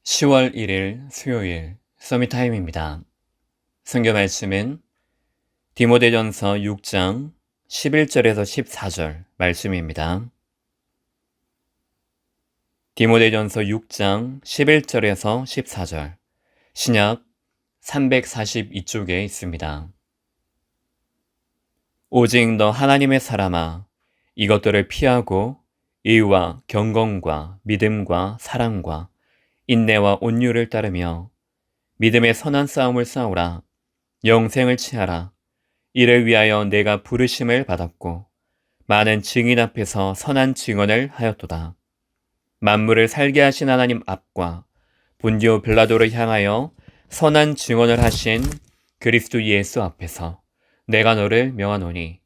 10월 1일 수요일 서밋타임입니다. 성경 말씀은 디모데전서 6장 11절에서 14절 말씀입니다. 디모데전서 6장 11절에서 14절 신약 342쪽에 있습니다. 오직 너 하나님의 사람아, 이것들을 피하고 의와 경건과 믿음과 사랑과 인내와 온유를 따르며 믿음의 선한 싸움을 싸우라. 영생을 취하라. 이를 위하여 내가 부르심을 받았고 많은 증인 앞에서 선한 증언을 하였도다. 만물을 살게 하신 하나님 앞과 본디오 빌라도를 향하여 선한 증언을 하신 그리스도 예수 앞에서 내가 너를 명하노니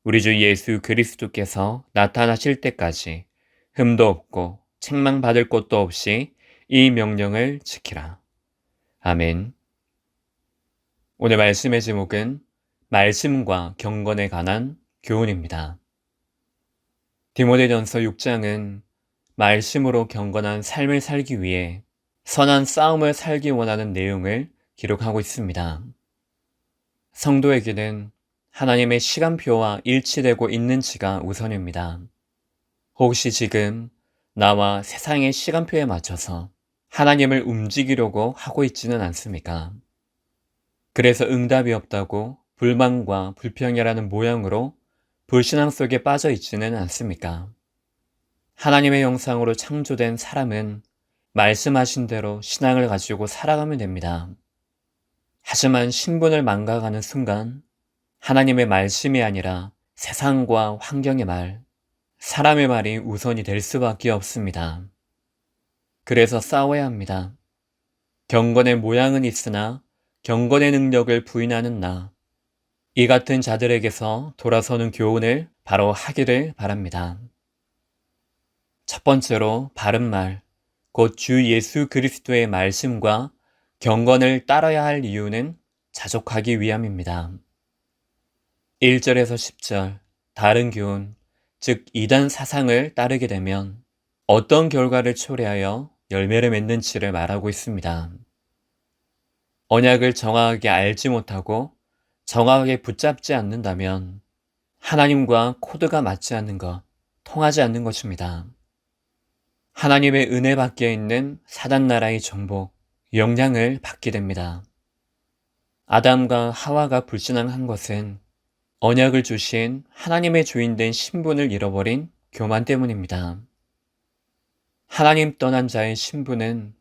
우리 주 예수 그리스도께서 나타나실 때까지 흠도 없고 책망받을 것도 없이 이 명령을 지키라. 아멘. 오늘 말씀의 제목은 말씀과 경건에 관한 교훈입니다. 디모데전서 6장은 말씀으로 경건한 삶을 살기 위해 선한 싸움을 살기 원하는 내용을 기록하고 있습니다. 성도에게는 하나님의 시간표와 일치되고 있는지가 우선입니다. 혹시 지금 나와 세상의 시간표에 맞춰서 하나님을 움직이려고 하고 있지는 않습니까? 그래서 응답이 없다고 불만과 불평이라는 모양으로 불신앙 속에 빠져 있지는 않습니까? 하나님의 형상으로 창조된 사람은 말씀하신 대로 신앙을 가지고 살아가면 됩니다. 하지만 신분을 망각하는 순간 하나님의 말씀이 아니라 세상과 환경의 말, 사람의 말이 우선이 될 수밖에 없습니다. 그래서 싸워야 합니다. 경건의 모양은 있으나 경건의 능력을 부인하는 나, 이 같은 자들에게서 돌아서는 교훈을 바로 하기를 바랍니다. 첫 번째로 바른 말, 곧 주 예수 그리스도의 말씀과 경건을 따라야 할 이유는 자족하기 위함입니다. 1절에서 10절, 다른 교훈, 즉 이단 사상을 따르게 되면 어떤 결과를 초래하여 열매를 맺는지를 말하고 있습니다. 언약을 정확하게 알지 못하고 정확하게 붙잡지 않는다면 하나님과 코드가 맞지 않는 것, 통하지 않는 것입니다. 하나님의 은혜 밖에 있는 사단 나라의 정복, 영향을 받게 됩니다. 아담과 하와가 불신앙한 것은 언약을 주신 하나님의 주인된 신분을 잃어버린 교만 때문입니다. 하나님 떠난 자의 신분은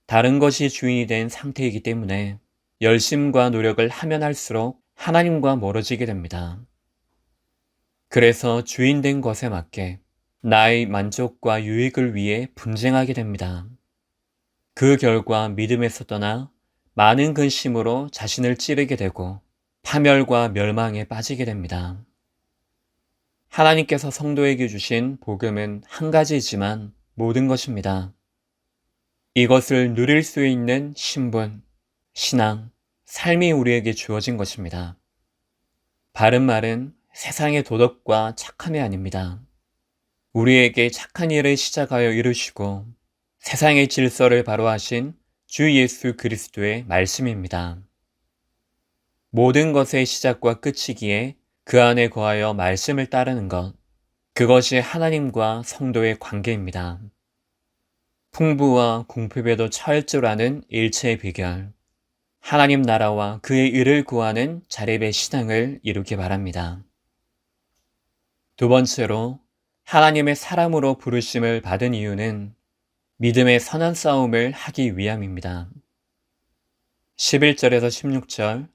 다른 것이 주인이 된 상태이기 때문에 열심과 노력을 하면 할수록 하나님과 멀어지게 됩니다. 그래서 주인된 것에 맞게 나의 만족과 유익을 위해 분쟁하게 됩니다. 그 결과 믿음에서 떠나 많은 근심으로 자신을 찌르게 되고 파멸과 멸망에 빠지게 됩니다. 하나님께서 성도에게 주신 복음은 한 가지이지만 모든 것입니다. 이것을 누릴 수 있는 신분, 신앙, 삶이 우리에게 주어진 것입니다. 바른 말은 세상의 도덕과 착함이 아닙니다. 우리에게 착한 일을 시작하여 이루시고 세상의 질서를 바로 하신 주 예수 그리스도의 말씀입니다. 모든 것의 시작과 끝이기에 그 안에 거하여 말씀을 따르는 것, 그것이 하나님과 성도의 관계입니다. 풍부와 궁핍에도 처할 줄 아는 일체의 비결, 하나님 나라와 그의 의를 구하는 자립의 신앙을 이루기 바랍니다. 두 번째로 하나님의 사람으로 부르심을 받은 이유는 믿음의 선한 싸움을 하기 위함입니다. 11절에서 16절,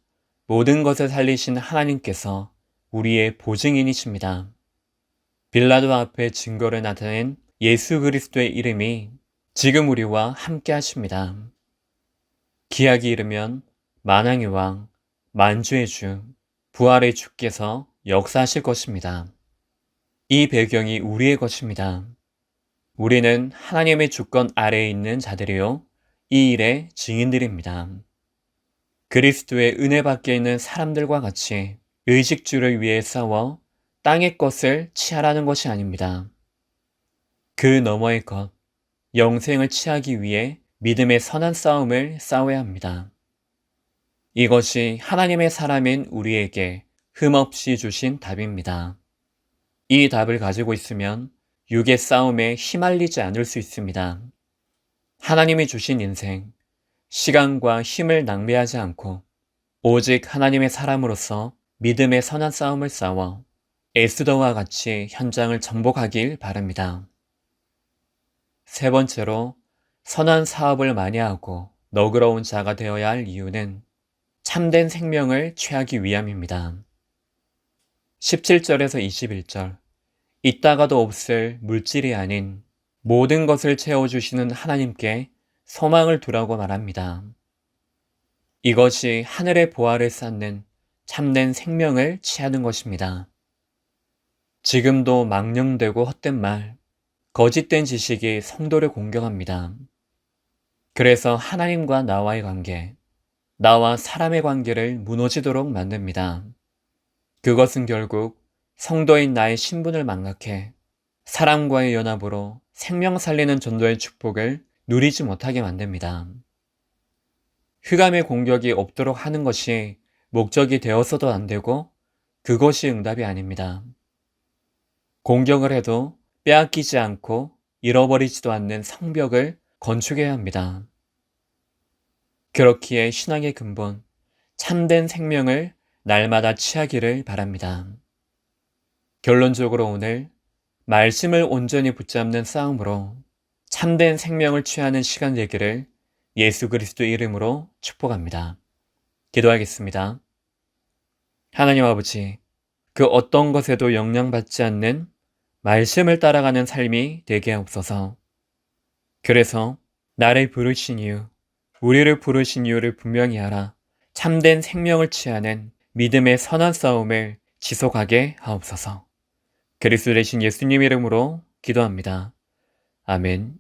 모든 것을 살리신 하나님께서 우리의 보증인이십니다. 빌라도 앞에 증거를 나타낸 예수 그리스도의 이름이 지금 우리와 함께 하십니다. 기약이 이르면 만왕의 왕, 만주의 주, 부활의 주께서 역사하실 것입니다. 이 배경이 우리의 것입니다. 우리는 하나님의 주권 아래에 있는 자들이요, 이 일의 증인들입니다. 그리스도의 은혜 밖에 있는 사람들과 같이 의식주를 위해 싸워 땅의 것을 취하라는 것이 아닙니다. 그 너머의 것, 영생을 취하기 위해 믿음의 선한 싸움을 싸워야 합니다. 이것이 하나님의 사람인 우리에게 흠없이 주신 답입니다. 이 답을 가지고 있으면 육의 싸움에 휘말리지 않을 수 있습니다. 하나님이 주신 인생, 시간과 힘을 낭비하지 않고 오직 하나님의 사람으로서 믿음의 선한 싸움을 싸워 에스더와 같이 현장을 정복하길 바랍니다. 세 번째로 선한 사업을 많이 하고 너그러운 자가 되어야 할 이유는 참된 생명을 취하기 위함입니다. 17절에서 21절, 있다가도 없을 물질이 아닌 모든 것을 채워주시는 하나님께 소망을 두라고 말합니다. 이것이 하늘의 보화를 쌓는 참된 생명을 취하는 것입니다. 지금도 망령되고 헛된 말, 거짓된 지식이 성도를 공격합니다. 그래서 하나님과 나와의 관계, 나와 사람의 관계를 무너지도록 만듭니다. 그것은 결국 성도인 나의 신분을 망각해 사람과의 연합으로 생명 살리는 전도의 축복을 누리지 못하게 만듭니다. 흑암의 공격이 없도록 하는 것이 목적이 되어서도 안 되고 그것이 응답이 아닙니다. 공격을 해도 빼앗기지 않고 잃어버리지도 않는 성벽을 건축해야 합니다. 그렇기에 신앙의 근본, 참된 생명을 날마다 취하기를 바랍니다. 결론적으로 오늘 말씀을 온전히 붙잡는 싸움으로 참된 생명을 취하는 시간 되기를 예수 그리스도 이름으로 축복합니다. 기도하겠습니다. 하나님 아버지, 그 어떤 것에도 영향받지 않는 말씀을 따라가는 삶이 되게 하옵소서. 그래서 나를 부르신 이유, 우리를 부르신 이유를 분명히 알아 참된 생명을 취하는 믿음의 선한 싸움을 지속하게 하옵소서. 그리스도 되신 예수님 이름으로 기도합니다. 아멘.